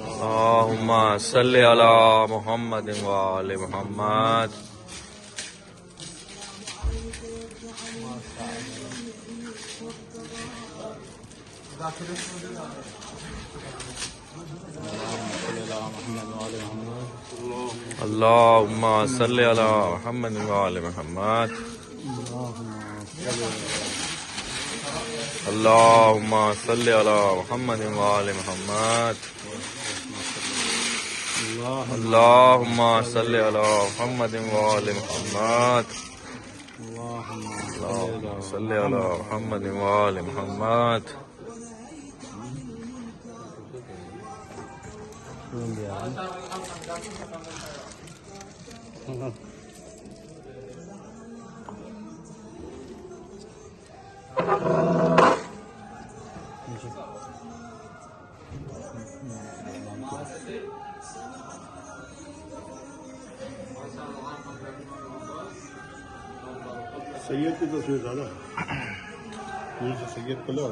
अल्लाहुम्मा सल्ली अला मुहम्मद व आले मुहम्मद। अल्लाहुम्मा सल्ली अला मुहम्मद व आले मुहम्मद। अल्लाहुम्मा सल्ली अला मुहम्मद व आले मुहम्मद। अल्लाहुम्मा सल्ली अला मुहम्मद व आले मुहम्मद। अल्लाहुम्मा सल्ली अला मुहम्मद व आले मुहम्मद। सैयद की तस्वीर दादा, ये सैयद को लो।